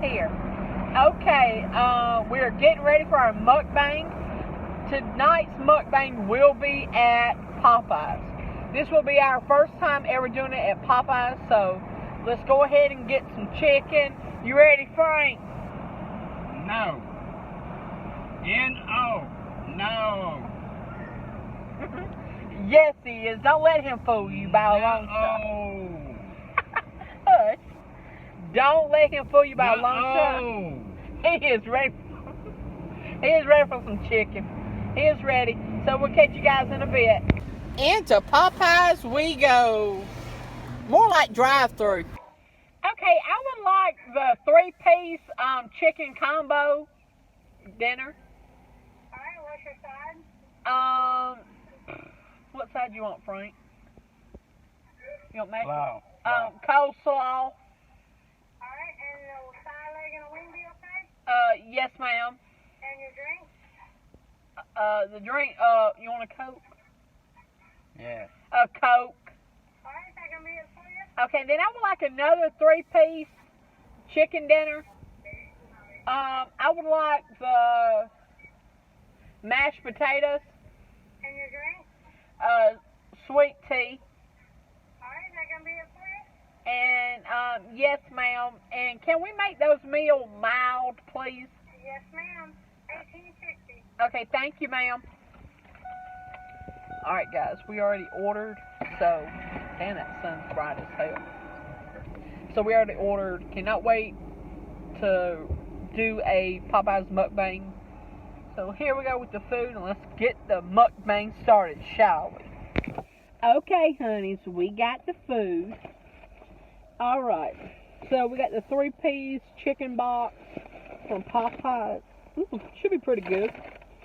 here. Okay, we're getting ready for our mukbang. Tonight's mukbang will be at Popeyes. This will be our first time ever doing it at Popeyes, so let's go ahead and get some chicken. You ready, Frank? No. N-O. No. Yes, he is. Don't let him fool you by a long shot. Hush. Don't let him fool you by a long shot. He is ready. He is ready for some chicken. He is ready. So we'll catch you guys in a bit. Into Popeyes we go. More like drive-through. Okay, I would like the 3-piece chicken combo dinner. Alright, what's your side? What side do you want, Frank? You want mashed? Wow. Coleslaw. Alright, and the side leg and a wing be okay? Yes, ma'am. And your drink? The drink, you want a Coke? Yeah. A Coke. Alright, is that gonna be it for you? Okay, then I would like another 3-piece chicken dinner. I would like the mashed potatoes. And your drink? Sweet tea. Alright, is that gonna be it for you? And, yes, ma'am. And can we make those meals mild, please? Yes, ma'am. 1860. Okay, thank you, ma'am. Alright, guys, we already ordered, so, damn, that sun's bright as hell. So we already ordered, cannot wait to do a Popeyes mukbang. So here we go with the food, and let's get the mukbang started, shall we? Okay, honeys, we got the food. Alright, so we got the 3-piece chicken box from Popeyes. Ooh, should be pretty good.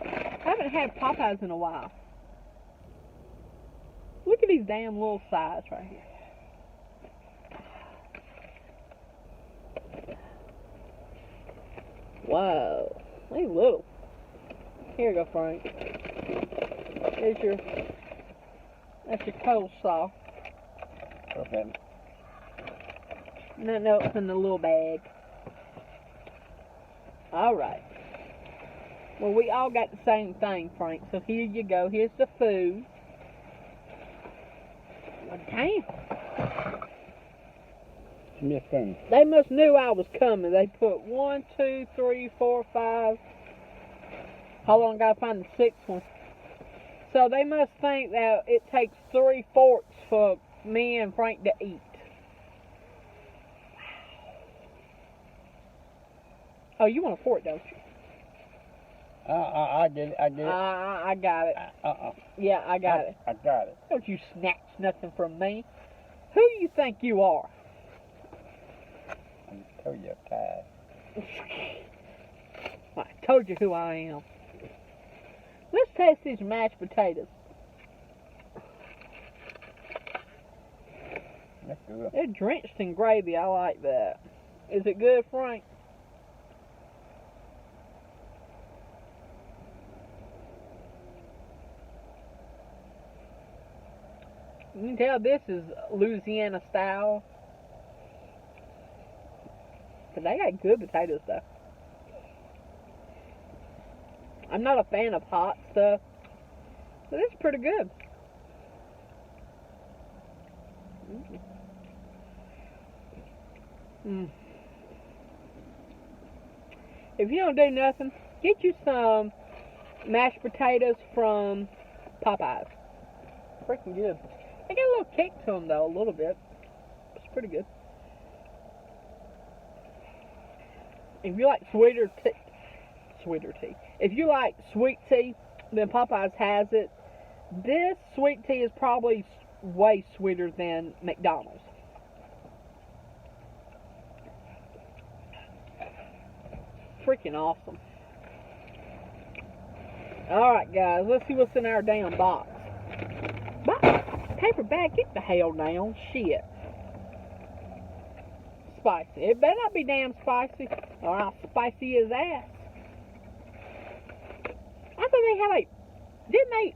I haven't had Popeyes in a while. Look at these damn little size right here. Whoa, they little. Here you go, Frank. That's your coleslaw. Okay. Nothing else in the little bag. Alright. Well, we all got the same thing, Frank. So here you go. Here's the food. Well, damn. Miss Thing. They must knew I was coming. They put 1, 2, 3, 4, 5. How long I gotta find the 6th one? So they must think that it takes 3 forks for me and Frank to eat. Oh, you want a fork, don't you? I did it. I got it. Yeah, I got it. I got it. Don't you snatch nothing from me. Who do you think you are? I told you I'm tired. I told you who I am. Let's taste these mashed potatoes. That's good. They're drenched in gravy. I like that. Is it good, Frank? You can tell this is Louisiana style. But they got good potatoes, though. I'm not a fan of hot stuff, but it's pretty good. If you don't do nothing, get you some mashed potatoes from Popeyes. Freaking good. They got a little kick to them, though, a little bit. It's pretty good. If you like sweeter tea. If you like sweet tea, then Popeyes has it. This sweet tea is probably way sweeter than McDonald's. Freaking awesome. Alright, guys, let's see what's in our damn box. Paper bag, get the hell down. Shit. Spicy. It better not be damn spicy, or I'll spicy his ass. I thought they had like, didn't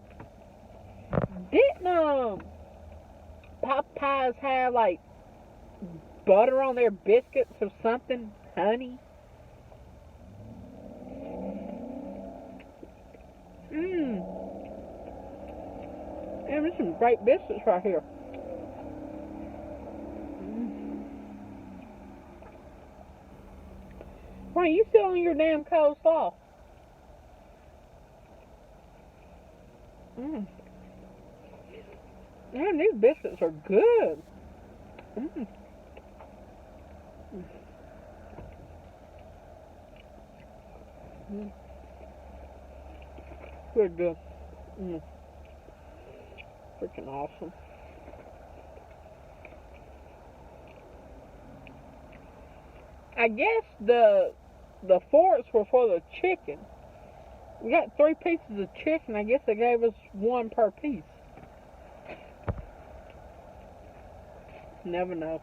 Popeyes have like butter on their biscuits or something? Honey? some great biscuits right here. Why, you still on your damn coleslaw? Man, these biscuits are good. Good, good. Freaking awesome. I guess the forks were for the chicken. We got 3 pieces of chicken. I guess they gave us 1 per piece. Never know.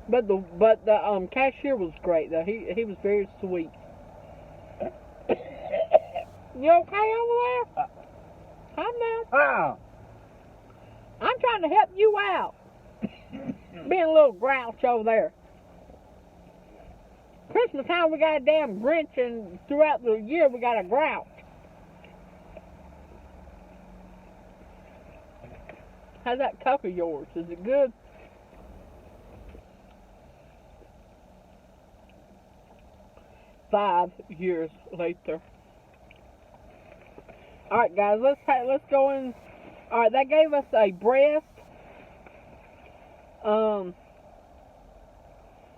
But the cashier was great though. He was very sweet. You okay over there? Calm down. Oh. I'm trying to help you out. Being a little grouch over there. Christmas time we got a damn Grinch, and throughout the year we got a grouch. How's that Coke of yours? Is it good? Five years later. Alright guys, let's go in. Alright, that gave us a breast.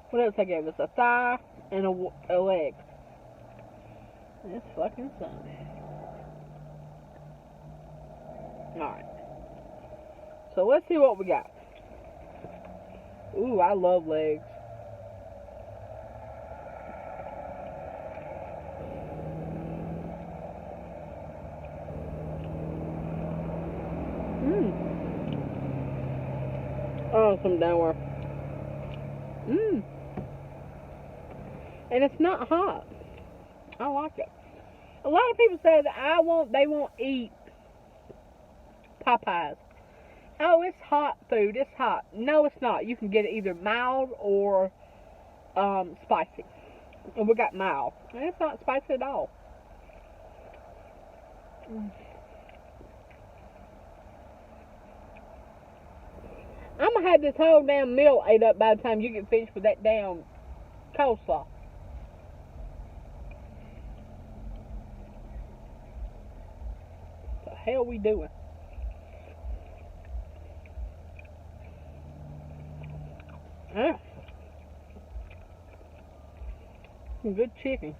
What else they gave us? A thigh and a leg. That's fucking something. Alright. So let's see what we got. Ooh, I love legs. Oh, some downward. And it's not hot. I like it. A lot of people say that they won't eat Popeyes. Oh, it's hot food. It's hot. No, it's not. You can get it either mild or spicy. And we got mild. And it's not spicy at all. I'm going to have this whole damn meal ate up by the time you get finished with that damn coleslaw. What the hell we doing? Some good chicken.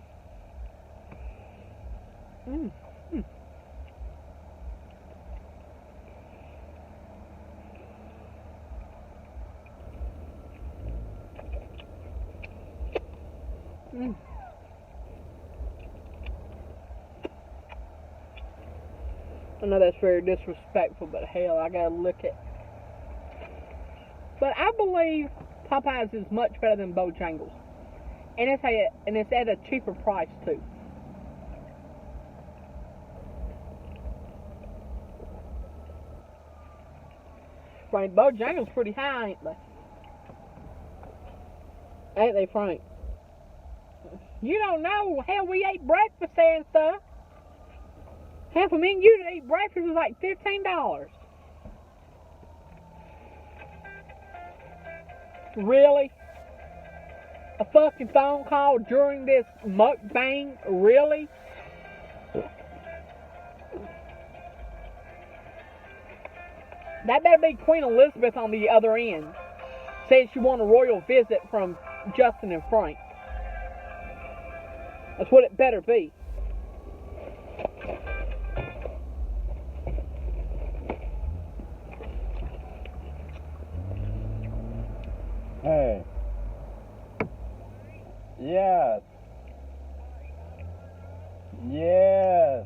I know that's very disrespectful, but hell, I gotta look at. But I believe Popeyes is much better than Bojangles, and it's at a cheaper price too. Right, Bojangles pretty high, ain't they? Ain't they, Frank? You don't know. Hell, we ate breakfast there and stuff. Hell, for me and you to eat breakfast was like $15. Really? A fucking phone call during this mukbang? Really? That better be Queen Elizabeth on the other end. Says she won a royal visit from Justin and Frank. That's what it better be. Hey. Yes. Yes.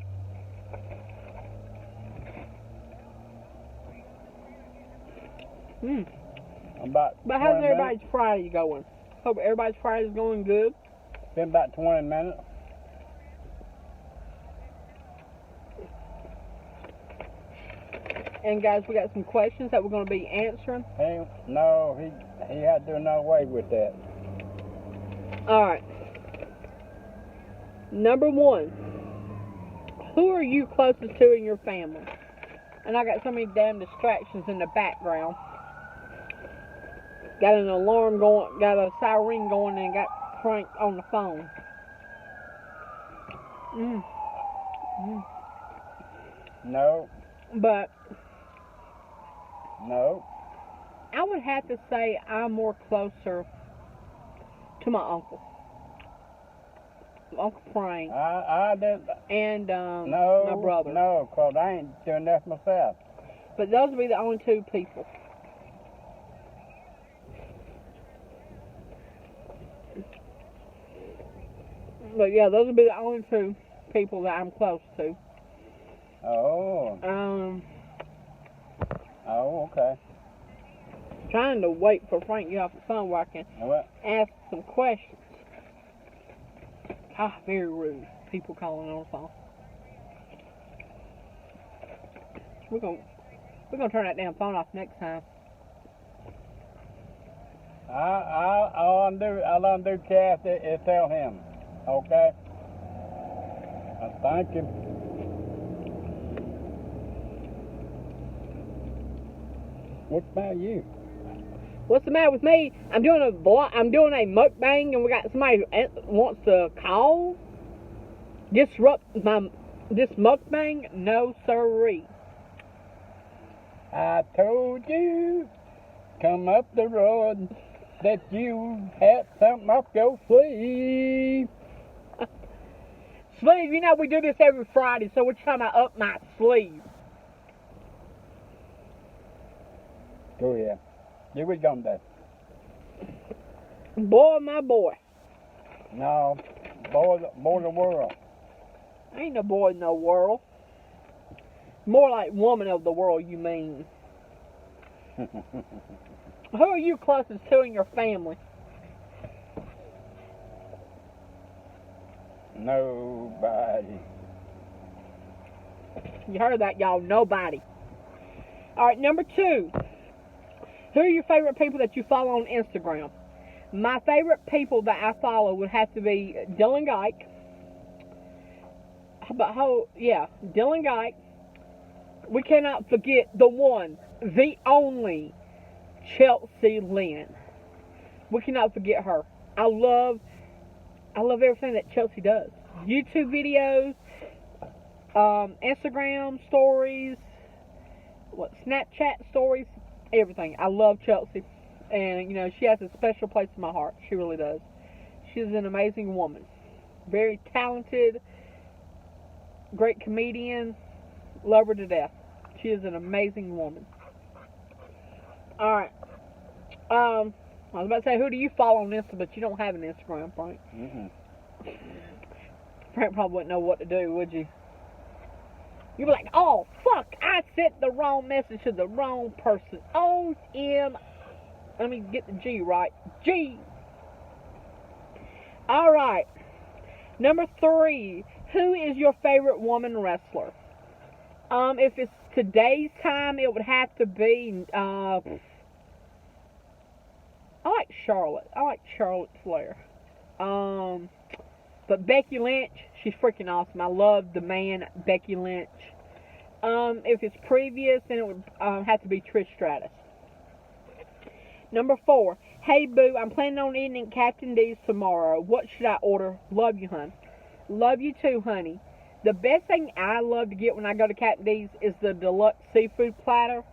But how's everybody's Friday going? Hope everybody's Friday's going good. Been about 20 minutes. And guys, we got some questions that we're going to be answering. No, he had to do no way with that. Alright. Number 1. Who are you closest to in your family? And I got so many damn distractions in the background. Got an alarm going, got a siren going, and got Frank on the phone. No. But No. I would have to say I'm more closer to my uncle. Uncle Frank. I did. And No. my brother. No, 'cause I ain't doing that myself. But those would be the only two people. But yeah, those would be the only two people that I'm close to. Oh. Oh, okay. Trying to wait for Frank to get off the phone where I can What? ask some questions. Ah, very rude. People calling on the phone. We're gonna turn that damn phone off next time. I'll undo Cass and tell him. Okay? Thank you. What's about you? What's the matter with me? I'm doing a mukbang, and we got somebody who wants to call. Disrupt this mukbang? No siree. I told you, come up the road, that you had something up your sleeve. Sleeve, you know we do this every Friday, so we're trying to up my sleeve. Go ahead. Here we go, then. Boy, my boy. No, boy the world. Ain't no boy in the world. More like woman of the world, you mean. Who are you closest to in your family? Nobody. You heard that, y'all. Nobody. Alright, number 2. Who are your favorite people that you follow on Instagram? My favorite people that I follow would have to be Dylan Geik. Dylan Geik. We cannot forget the one, the only, Chelsea Lynn. We cannot forget her. I love everything that Chelsea does. YouTube videos, Instagram stories, Snapchat stories, everything. I love Chelsea. And, she has a special place in my heart. She really does. She's an amazing woman. Very talented, great comedian. Love her to death. She is an amazing woman. Alright. I was about to say, who do you follow on Insta, but you don't have an Instagram, Frank. Frank probably wouldn't know what to do, would you? You'd be like, oh, fuck, I sent the wrong message to the wrong person. Let me get the G right. G! Alright. Number 3. Who is your favorite woman wrestler? If it's today's time, it would have to be, I like Charlotte. I like Charlotte Flair. But Becky Lynch, she's freaking awesome. I love the man, Becky Lynch. If it's previous, then it would have to be Trish Stratus. Number 4. Hey, boo, I'm planning on eating at Captain D's tomorrow. What should I order? Love you, hun. Love you too, honey. The best thing I love to get when I go to Captain D's is the deluxe seafood platter.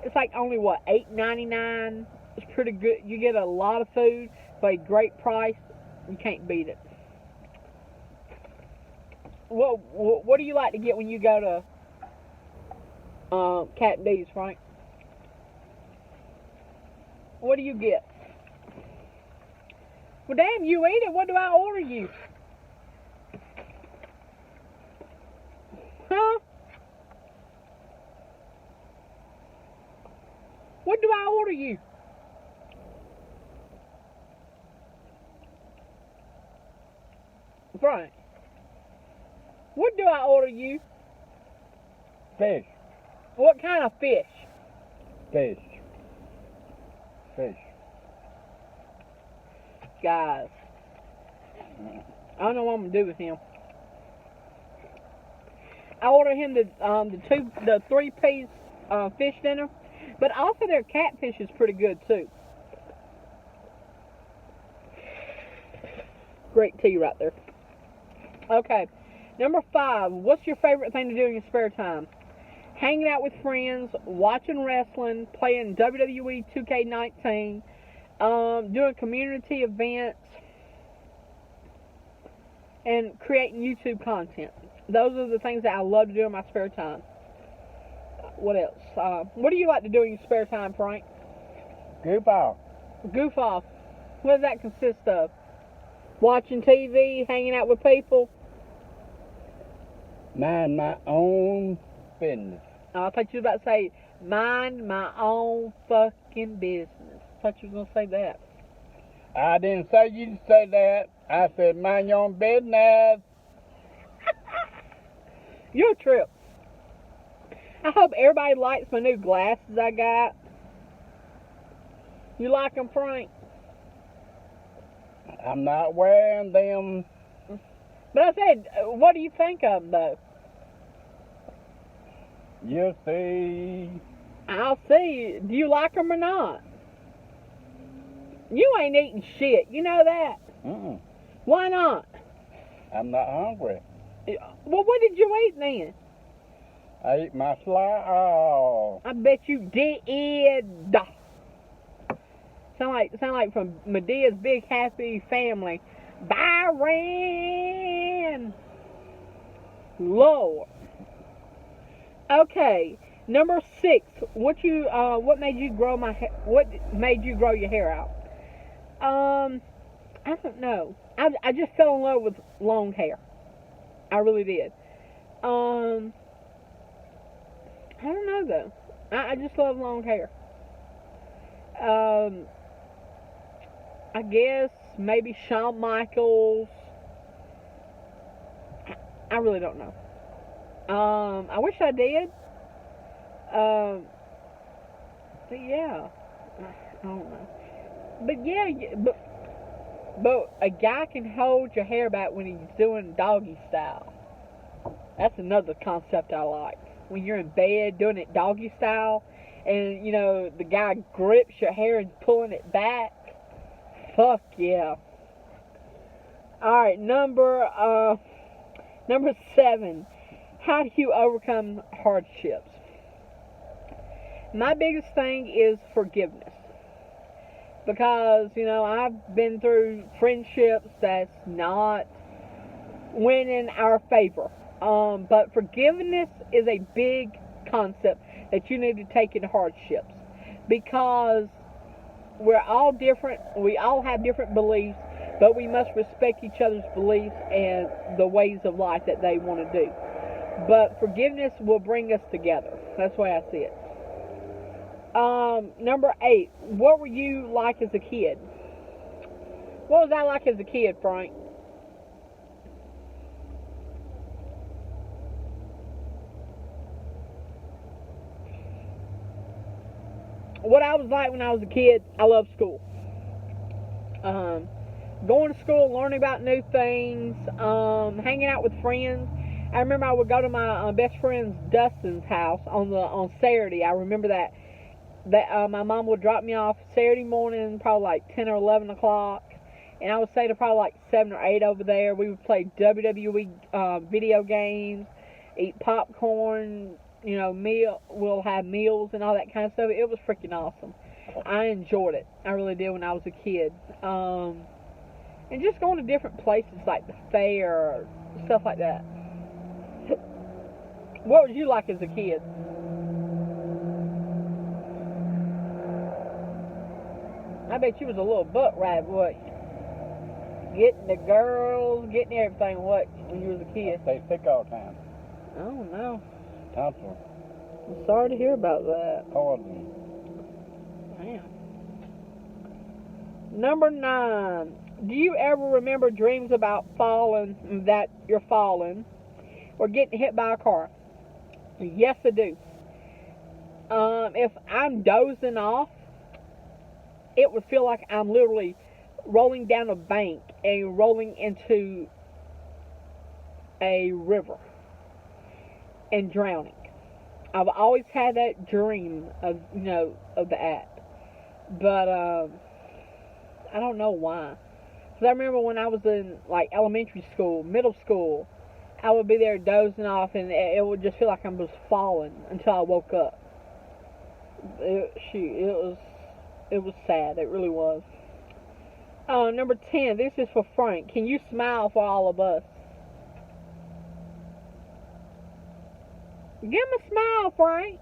It's like only, $8.99. It's pretty good. You get a lot of food for a great price. You can't beat it. What do you like to get when you go to Captain D's, Frank? What do you get? Well, damn, you eat it. What do I order you? Huh? What do I order you? Frank. What do I order you? Fish. What kind of fish? Fish. Fish. Guys. I don't know what I'm going to do with him. I ordered him the 3-piece fish dinner, but also their catfish is pretty good too. Great tea right there. Okay, number 5. What's your favorite thing to do in your spare time? Hanging out with friends, watching wrestling, playing WWE 2K19, doing community events, and creating YouTube content. Those are the things that I love to do in my spare time. What else? What do you like to do in your spare time, Frank? Goof off. Goof off. What does that consist of? Watching TV, hanging out with people? Mind my own business. I thought you were about to say, mind my own fucking business. I thought you were going to say that. I didn't say you to say that. I said mind your own business. You're a trip. I hope everybody likes my new glasses I got. You like them, Frank? I'm not wearing them. But I said, what do you think of them, though? You'll see. I'll see. Do you like them or not? You ain't eating shit. You know that? Mm-mm. Why not? I'm not hungry. Well, what did you eat then? I ate my slaw. I bet you did. Sound like from Medea's Big Happy Family. Byron. Lord. Okay, number 6. What made you grow What made you grow your hair out? I don't know. I just fell in love with long hair. I really did. I don't know though. I just love long hair. I guess maybe Shawn Michaels. I really don't know. I wish I did. But yeah, I don't know. But yeah, but a guy can hold your hair back when he's doing doggy style. That's another concept I like. When you're in bed doing it doggy style, and you know the guy grips your hair and pulling it back. Fuck yeah. All right, number 7. How do you overcome hardships? My biggest thing is forgiveness. Because, you know, I've been through friendships that's not winning our favor. But forgiveness is a big concept that you need to take in hardships. Because we're all different. We all have different beliefs. But we must respect each other's beliefs and the ways of life that they want to do. But forgiveness will bring us together. That's the way I see it. Number 8. What were you like as a kid? What was I like as a kid, Frank? What I was like when I was a kid, I loved school. Going to school, learning about new things, hanging out with friends. I remember I would go to my best friend's Dustin's house on Saturday. I remember that my mom would drop me off Saturday morning, probably like 10 or 11 o'clock, and I would stay to probably like 7 or 8 over there. We would play WWE video games, eat popcorn, you know, we'll have meals and all that kind of stuff. It was freaking awesome. I enjoyed it. I really did when I was a kid. And just going to different places like the fair or stuff like that. What was you like as a kid? I bet you was a little butt rabbit, wasn't you? Getting the girls, getting everything, what, when you was a kid? I stay sick all the time. I don't know. Tonsil. I'm sorry to hear about that. Poison. Man. Number 9. Do you ever remember dreams about that you're falling or getting hit by a car? Yes, I do. If I'm dozing off, it would feel like I'm literally rolling down a bank and rolling into a river. and drowning. I've always had that dream of, of that. But, I don't know why. Because I remember when I was in, like, elementary school, middle school, I would be there dozing off, and it would just feel like I was falling until I woke up. It was sad. It really was. Number 10. This is for Frank. Can you smile for all of us? Give him a smile, Frank.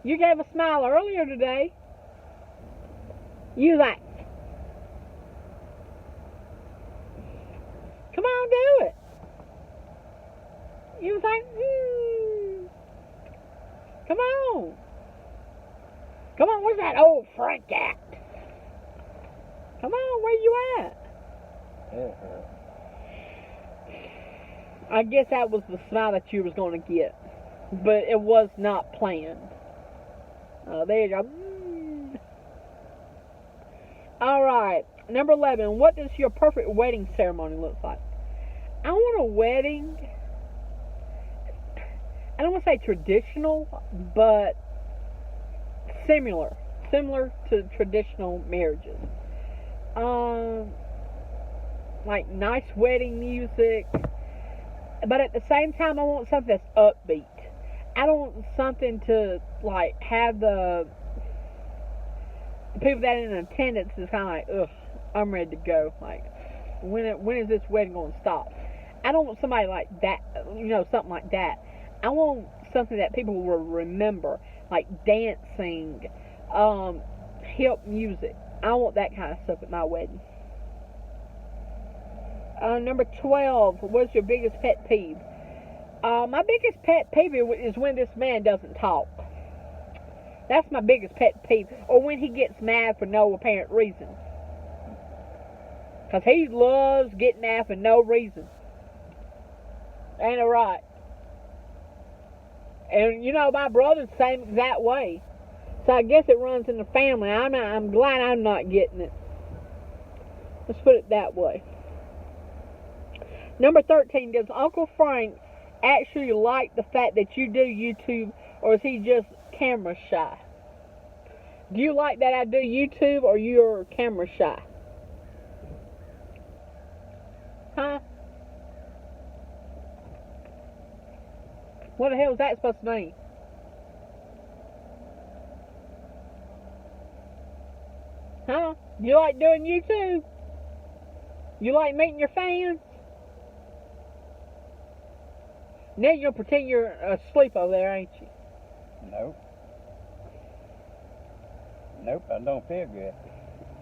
You gave a smile earlier today. You like, come on, do it. You was like, come on. Come on, where's that old Frank at? Come on, where you at? I guess that was the smile that you was going to get. But it was not planned. There you go. Alright, number 11. What does your perfect wedding ceremony look like? I want a wedding. I don't want to say traditional, but similar to traditional marriages. Like nice wedding music, but at the same time, I want something that's upbeat. I don't want something to like have the people that are in attendance is kind of like, ugh, I'm ready to go. Like, when is this wedding going to stop? I don't want somebody like that, something like that. I want something that people will remember, like dancing, hip music. I want that kind of stuff at my wedding. Number 12, what's your biggest pet peeve? My biggest pet peeve is when this man doesn't talk. That's my biggest pet peeve. Or when he gets mad for no apparent reason. Because he loves getting mad for no reason. Ain't it right? And, my brother's the same exact way. So I guess it runs in the family. I'm glad I'm not getting it. Let's put it that way. Number 13, does Uncle Frank actually like the fact that you do YouTube, or is he just camera shy? Do you like that I do YouTube, or you're camera shy? Huh? What the hell is that supposed to mean? Huh? You like doing YouTube? You like meeting your fans? Now you'll pretend you're asleep over there, ain't you? Nope, I don't feel good.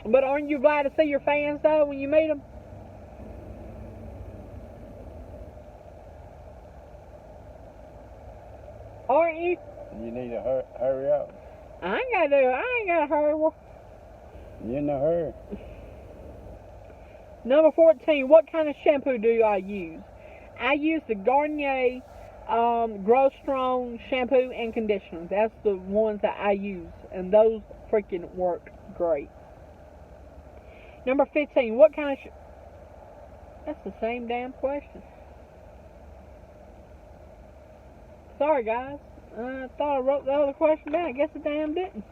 But aren't you glad to see your fans, though, when you meet them? Aren't you? You need to hurry up. I ain't got to hurry. You in a hurry. Number 14, what kind of shampoo do I use? I use the Garnier Grow Strong shampoo and conditioner. That's the ones that I use, and those freaking work great. Number 15, what kind of... That's the same damn question. Sorry, guys. I thought I wrote the other question down. I guess I damn didn't.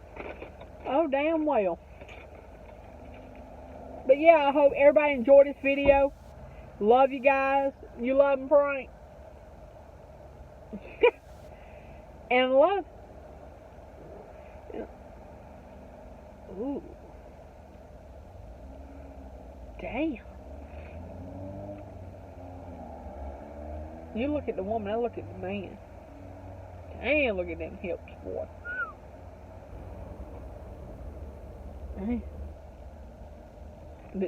Oh, damn well. But yeah, I hope everybody enjoyed this video. Love you guys. You love him, Frank. And love. Ooh. Damn. You look at the woman, I look at the man. Damn, look at them hips, boy. Damn.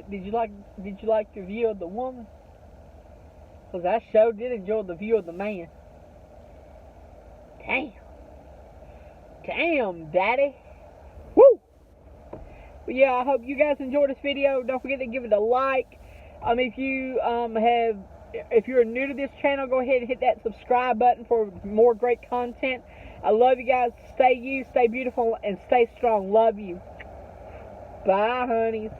Did you like the view of the woman? Because I sure did enjoy the view of the man. Damn. Damn, daddy. Woo! But yeah, I hope you guys enjoyed this video. Don't forget to give it a like. If you're new to this channel, go ahead and hit that subscribe button for more great content. I love you guys. Stay you, stay beautiful, and stay strong. Love you. Bye, honeys.